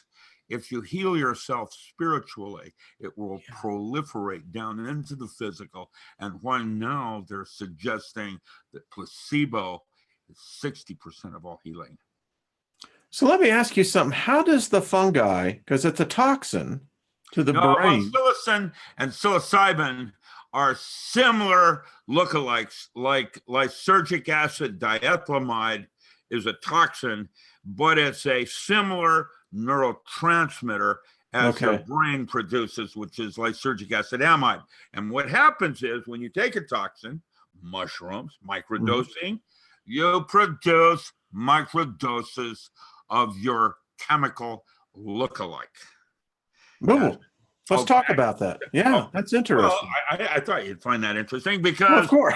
If you heal yourself spiritually, it will proliferate down into the physical. And why now they're suggesting that placebo is 60% of all healing. So let me ask you something. How does the fungi, because it's a toxin to the brain. Well, psilocin and psilocybin are similar lookalikes, like lysergic acid diethylamide is a toxin, but it's a similar neurotransmitter as the brain produces, which is lysergic acid amide. And what happens is when you take a toxin, mushrooms, microdosing, you produce microdoses of your chemical lookalike. Ooh, let's talk about that. Yeah, that's interesting. Well, I thought you'd find that interesting because, of course.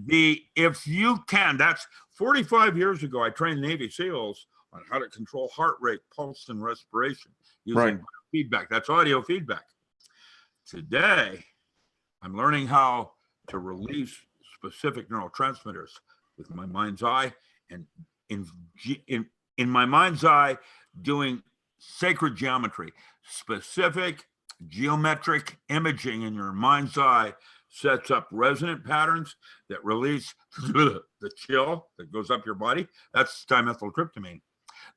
If you can, that's 45 years ago, I trained Navy SEALs on how to control heart rate, pulse, and respiration using feedback. That's audio feedback. Today, I'm learning how to release specific neurotransmitters with my mind's eye, and in my mind's eye, doing sacred geometry. Specific geometric imaging in your mind's eye sets up resonant patterns that release the chill that goes up your body. That's dimethyltryptamine.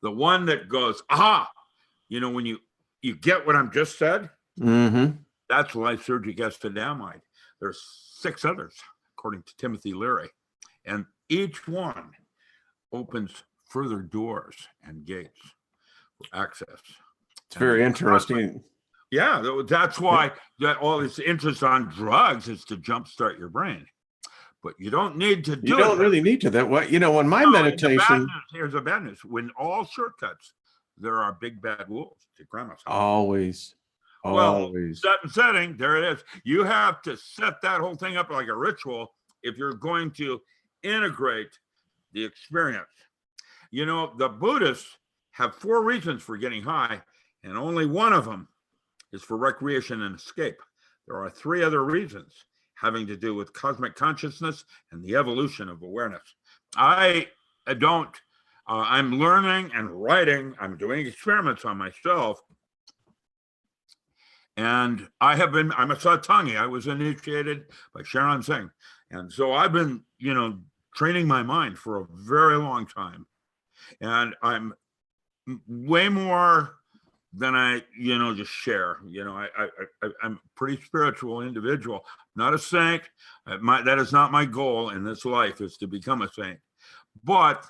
The one that goes, when you get what I'm just said, that's lysergic acid amide. There's 6 others, according to Timothy Leary. And each one opens further doors and gates for access. It's very interesting. Yeah, that's why that all this interest on drugs is to jumpstart your brain. But you don't need to do it. You don't really need to. When my meditation. Here's the bad news. When all shortcuts, there are big bad wolves to grandma's house. Always. Well, set and setting, there it is. You have to set that whole thing up like a ritual if you're going to integrate the experience. The Buddhists have 4 reasons for getting high, and only one of them is for recreation and escape. There are 3 other reasons having to do with cosmic consciousness and the evolution of awareness. I'm learning and writing. I'm doing experiments on myself. And I'm a Satangi. I was initiated by Sharon Singh. And so I've been, training my mind for a very long time. And I'm way more than I, just share. I'm a pretty spiritual individual, not a saint. That is not my goal in this life, is to become a saint. But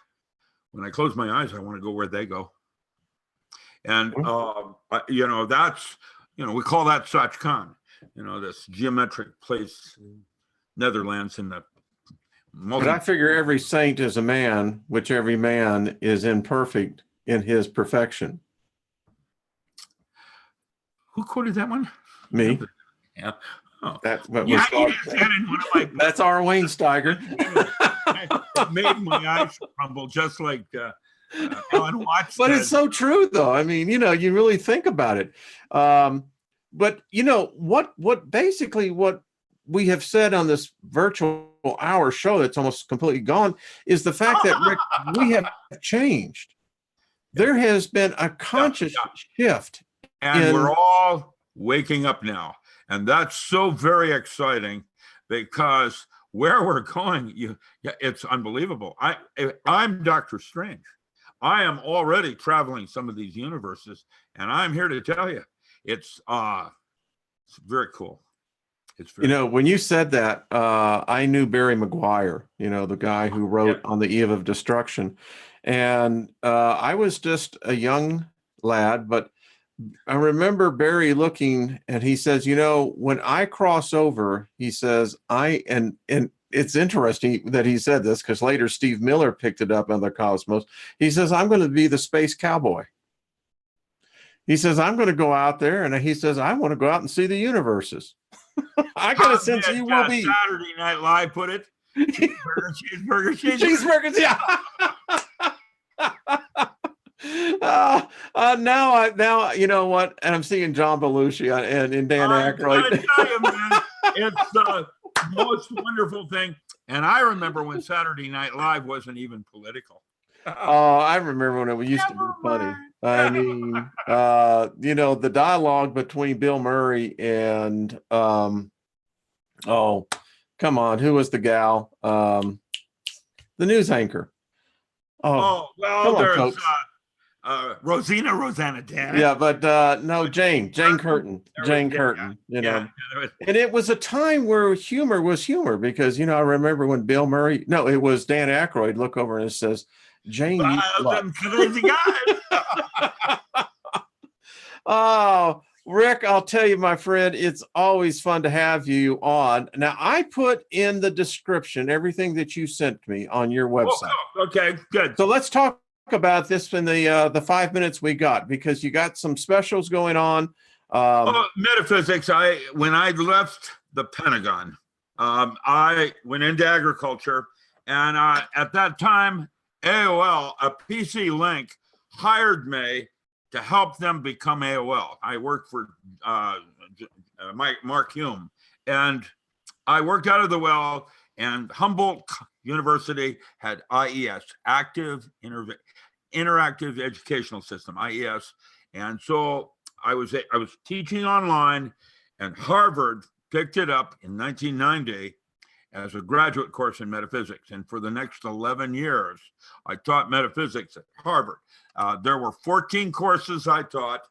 when I close my eyes, I want to go where they go. And, that's, we call that Sachkan, this geometric place, Netherlands in the. But I figure every saint is a man, which every man is imperfect in his perfection. Who quoted that one? Me. Yeah. Oh. That's what Yeah, was you just had in one of my. That's our Wayne Steiger. It made my eyes crumble, just like Alan Watts. But it's so true, though. I mean, you really think about it. But what basically what we have said on this virtual hour show that's almost completely gone is the fact that, Rick, we have changed. There has been a conscious shift. And we're all waking up now. And that's so very exciting, because where we're going, it's unbelievable. I'm Dr. Strange. I am already traveling some of these universes, and I'm here to tell you, it's very cool. It's very when you said that, I knew Barry Maguire, the guy who wrote On the Eve of Destruction. And I was just a young lad, but I remember Barry looking, and he says, when I cross over, he says, and it's interesting that he said this, because later Steve Miller picked it up on the Cosmos. He says, I'm going to be the space cowboy. He says, I'm going to go out there, and he says, I want to go out and see the universes. I got a sense you will be. Saturday Night Live put it. Cheeseburgers. Yeah. Now you know what, and I'm seeing John Belushi and Dan Aykroyd. I tell you, man, it's the most wonderful thing. And I remember when Saturday Night Live wasn't even political. Oh, I remember when it used to be funny. I mean, the dialogue between Bill Murray and oh, come on, who was the gal? The news anchor. Oh well, there's Rosanna Dan. Yeah, but no, Jane Curtin. Jane Curtin, and it was a time where humor was humor, because I remember when Bill Murray, no, it was Dan Aykroyd, look over and says, Jane, crazy guys. Oh, Rick, I'll tell you, my friend, it's always fun to have you on. Now, I put in the description everything that you sent me on your website. Oh, okay, good. So let's talk about this in the 5 minutes we got, because you got some specials going on. Metaphysics. When I left the Pentagon, I went into agriculture, and at that time, AOL, a PC Link, hired me to help them become AOL. I worked for Mark Hume, and I worked out of the well, and Humboldt University had IES, Interactive Educational System, IES. And so I was teaching online, and Harvard picked it up in 1990 as a graduate course in metaphysics. And for the next 11 years, I taught metaphysics at Harvard. There were 14 courses I taught.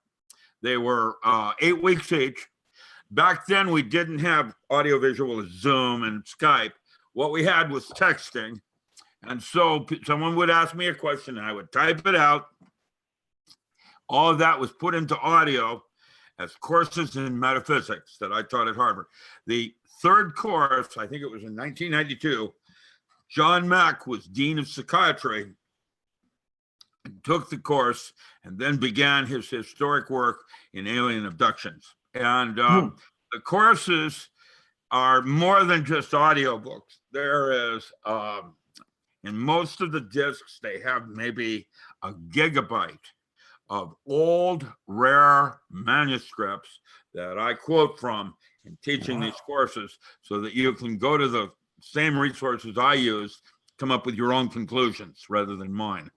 They were 8 weeks each. Back then, we didn't have audiovisual as Zoom and Skype. What we had was texting. And so someone would ask me a question, and I would type it out. All of that was put into audio as courses in metaphysics that I taught at Harvard. The third course, I think it was in 1992, John Mack was Dean of Psychiatry, and took the course, and then began his historic work in alien abductions. And the courses are more than just audio books. There is, in most of the discs, they have maybe a gigabyte of old, rare manuscripts that I quote from in teaching these courses, so that you can go to the same resources I use, come up with your own conclusions rather than mine.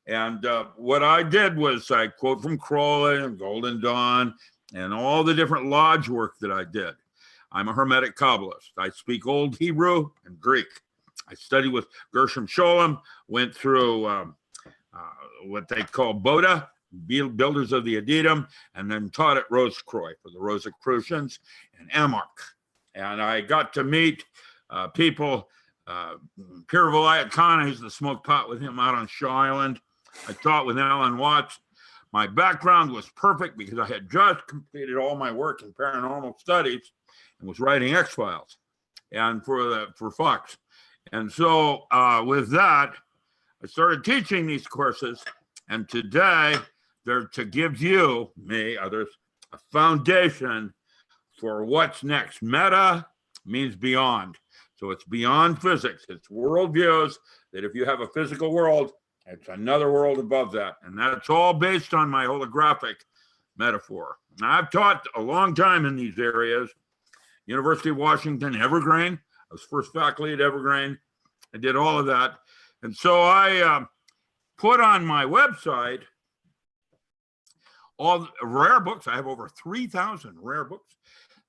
And what I did was I quote from Crowley and Golden Dawn and all the different lodge work that I did. I'm a Hermetic Kabbalist. I speak Old Hebrew and Greek. I studied with Gershom Scholem, went through what they call Boda, Builders of the Adetum, and then taught at Rosicrucians for the Rosicrucians and Amark. And I got to meet people, Pir Vilayat Khan, I used to smoke pot with him out on Shaw Island. I taught with Alan Watts. My background was perfect because I had just completed all my work in paranormal studies and was writing X-Files and for Fox. And so with that, I started teaching these courses. And today, they're to give you, me, others, a foundation for what's next. Meta means beyond. So it's beyond physics. It's worldviews that if you have a physical world, it's another world above that. And that's all based on my holographic metaphor. Now, I've taught a long time in these areas. University of Washington, Evergreen. I was first faculty at Evergreen. I did all of that. And so I put on my website all rare books. I have over 3,000 rare books.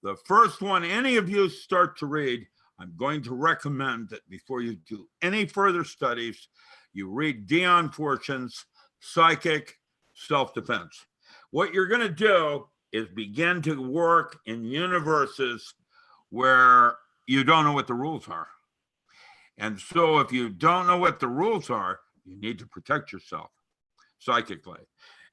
The first one any of you start to read, I'm going to recommend that before you do any further studies, you read Dion Fortune's Psychic Self-Defense. What you're going to do is begin to work in universes where you don't know what the rules are. And so if you don't know what the rules are, you need to protect yourself psychically.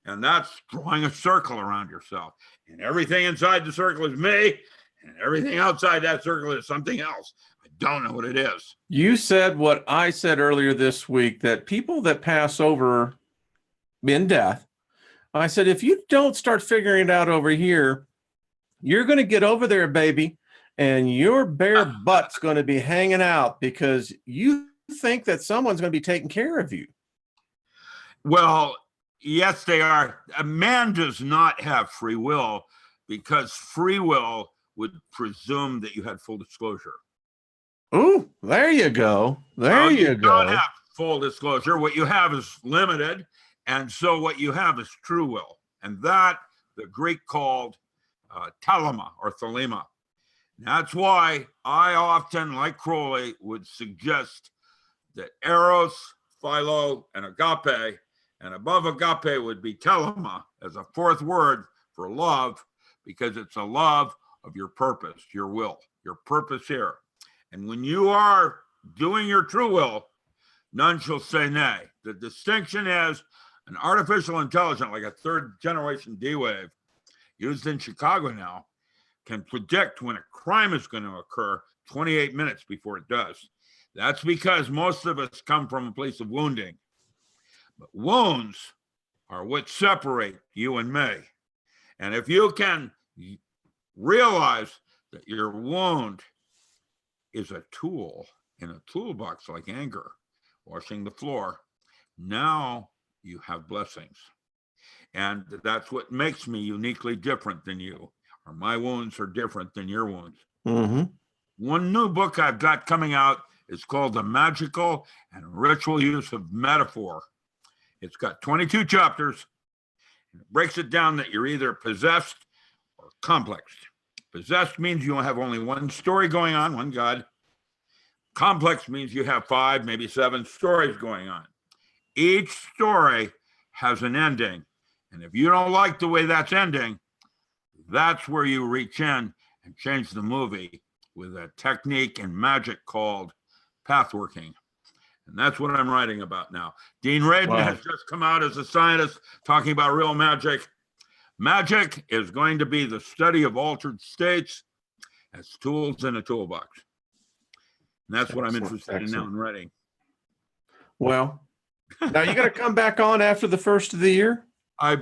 And that's drawing a circle around yourself. And everything inside the circle is me, and everything outside that circle is something else. I don't know what it is. You said what I said earlier this week, that people that pass over in death, I said, if you don't start figuring it out over here, you're going to get over there, baby, and your bare butt's going to be hanging out because you think that someone's going to be taking care of you. Well, yes, they are. A man does not have free will because free will would presume that you had full disclosure. Oh, there you go. There you go. Don't have full disclosure. What you have is limited. And so what you have is true will. And that the Greek called thelema or thelema. That's why I often, like Crowley, would suggest that eros, philo, and agape, and above agape would be telema as a fourth word for love, because it's a love of your purpose, your will, your purpose here. And when you are doing your true will, none shall say nay. The distinction is an artificial intelligence, like a third generation D-Wave, used in Chicago now, can predict when a crime is going to occur 28 minutes before it does. That's because most of us come from a place of wounding. But wounds are what separate you and me. And if you can realize that your wound is a tool in a toolbox like anger, washing the floor, now you have blessings. And that's what makes me uniquely different than you, or my wounds are different than your wounds. Mm-hmm. One new book I've got coming out is called The Magical and Ritual Use of Metaphor. It's got 22 chapters. And it breaks it down that you're either possessed or complex. Possessed means you have only one story going on, one God. Complex means you have 5, maybe 7 stories going on. Each story has an ending. And if you don't like the way that's ending, that's where you reach in and change the movie with a technique and magic called pathworking. And that's what I'm writing about now. Dean Radin has just come out as a scientist talking about real magic. Magic is going to be the study of altered states as tools in a toolbox. And that's what I'm interested in now in writing. Well, now you got to come back on after the first of the year. I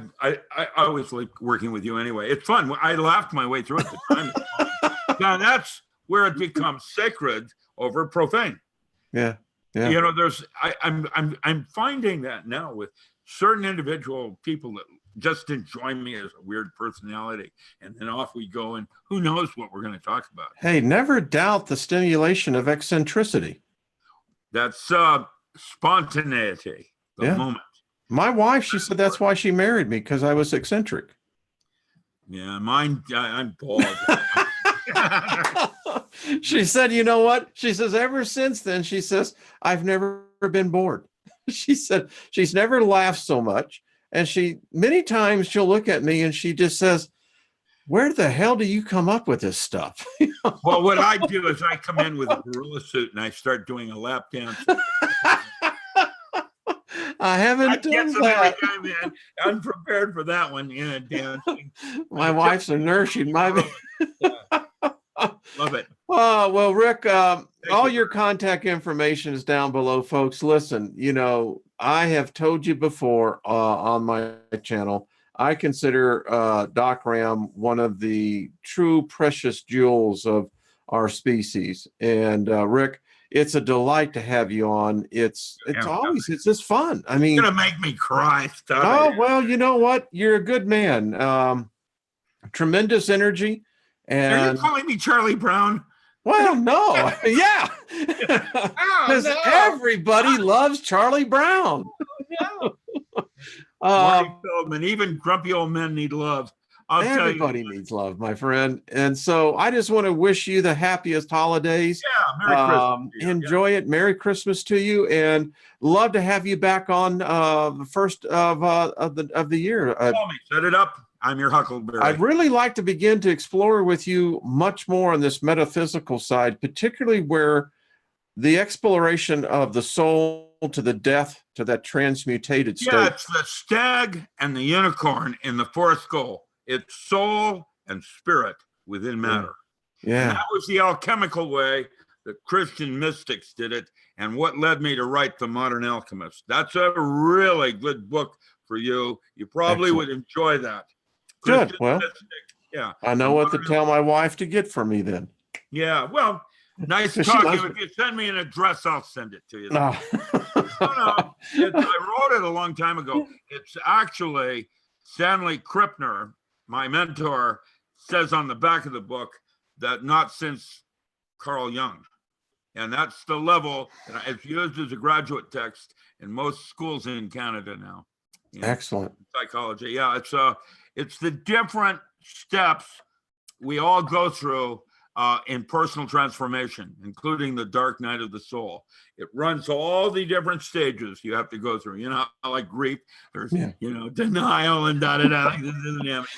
always like working with you anyway. It's fun. I laughed my way through it. The time is fun. Now that's where it becomes sacred over profane. Yeah. Yeah. You know, I'm finding that now with certain individual people that just enjoy me as a weird personality, and then off we go, and who knows what we're going to talk about. Hey, never doubt the stimulation of eccentricity. That's spontaneity, the moment. My wife, she said that's why she married me, because I was eccentric. Yeah, mine, I'm bald. She said, you know what? She says, ever since then, she says, I've never been bored. She said she's never laughed so much. And many times she'll look at me and she just says, where the hell do you come up with this stuff? Well, what I do is I come in with a gorilla suit and I start doing a lap dance. I haven't done that. Every time, unprepared for that one. Yeah, dancing. My wife's a nurse. She might be. Love it. Oh, well, Rick, all your contact information is down below, folks. Listen, I have told you before on my channel, I consider Doc Ram one of the true precious jewels of our species. And Rick, it's a delight to have you on. It's just fun. I mean, You're gonna make me cry. Stop oh it. well, you know what? You're a good man. Tremendous energy. Are you And calling me Charlie Brown? well, no, yeah, Oh, because no. everybody loves Charlie Brown. No. Um, Marty Feldman, even grumpy old men need love. I'll tell you. Everybody needs love, my friend. And so I just want to wish you the happiest holidays. Yeah, Merry Christmas. Enjoy it. Merry Christmas to you, and love to have you back on the first of the year. Call me. Set it up. I'm your Huckleberry. I'd really like to begin to explore with you much more on this metaphysical side, particularly where the exploration of the soul to the death to that transmutated state. Yeah, it's the stag and the unicorn in the fourth goal. It's soul and spirit within matter. Yeah. And that was the alchemical way that Christian mystics did it, and what led me to write The Modern Alchemist. That's a really good book for you. You probably would enjoy that. Good. Christian Well, mystic. Yeah. I know what to tell my wife to get for me then. Yeah. Well, nice talking. If you send me an address, I'll send it to you. No. I wrote it a long time ago. It's actually Stanley Krippner, my mentor, says on the back of the book that not since Carl Jung. And that's the level that it's used as a graduate text in most schools in Canada now. Excellent. Psychology. Yeah, it's the different steps we all go through in personal transformation, including the dark night of the soul. It runs all the different stages you have to go through. You know, like grief, there's denial and da-da-da.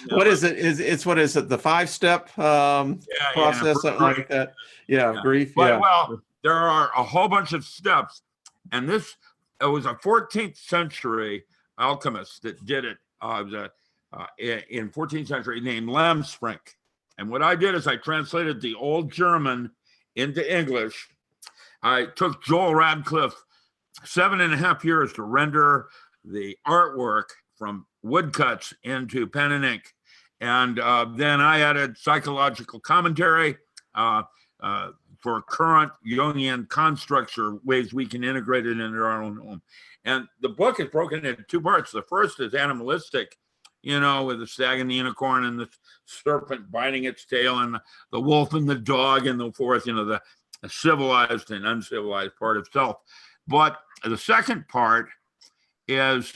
What is it? What is it? The 5-step process, something like that. Yeah, grief. But, well, there are a whole bunch of steps, and it was a 14th century alchemist that did it. In 14th century, named Lamsprink. And what I did is I translated the old German into English. I took Joel Radcliffe 7.5 years to render the artwork from woodcuts into pen and ink. And then I added psychological commentary for current Jungian constructs or ways we can integrate it into our own home. And the book is broken into 2 parts. The first is animalistic, with the stag and the unicorn and the serpent biting its tail and the wolf and the dog and the fourth, the civilized and uncivilized part of self. But the second part is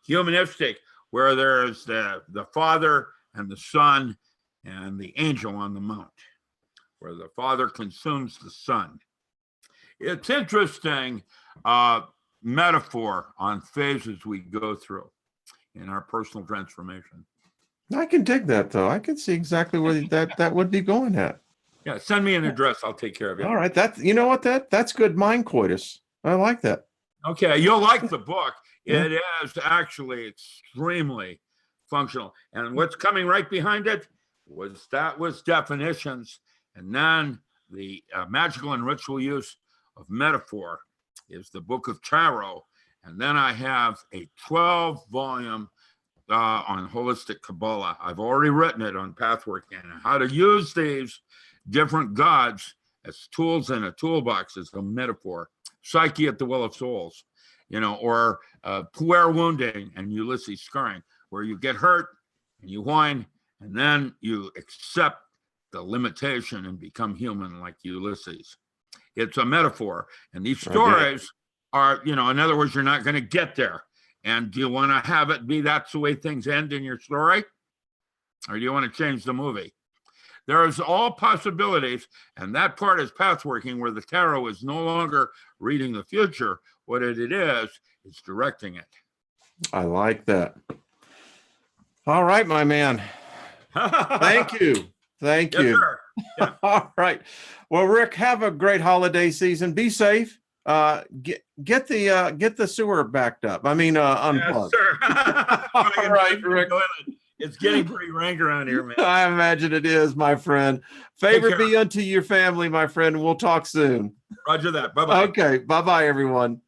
humanistic, where there's the Father and the Son and the angel on the mount, where the Father consumes the Son. It's interesting metaphor on phases we go through in our personal transformation. I can dig that, though. I can see exactly where that would be going at. Yeah, send me an address. I'll take care of it. All right, that's good mind coitus. I like that. Okay, you'll like the book. It is actually extremely functional. And what's coming right behind it was definitions, and then the magical and ritual use of metaphor is the Book of Tarot. And then I have a 12-volume on holistic Kabbalah. I've already written it on pathwork and how to use these different gods as tools in a toolbox as a metaphor. Psyche at the Well of Souls, or puer wounding and Ulysses scarring, where you get hurt and you whine, and then you accept the limitation and become human like Ulysses. It's a metaphor. And these stories are, in other words, you're not going to get there. And do you want to have it be that's the way things end in your story? Or do you want to change the movie? There's all possibilities. And that part is pathworking, where the tarot is no longer reading the future. What it is directing it. I like that. All right, my man. Thank you. Thank you. Sir. Yeah. All right. Well, Rick, have a great holiday season. Be safe. Get the sewer backed up. I mean, unplugged. Yes, All right, Rick. It's getting pretty rank around here, man. I imagine it is, my friend. Favor be unto your family, my friend. We'll talk soon. Roger that. Bye-bye. Okay. Bye-bye, everyone.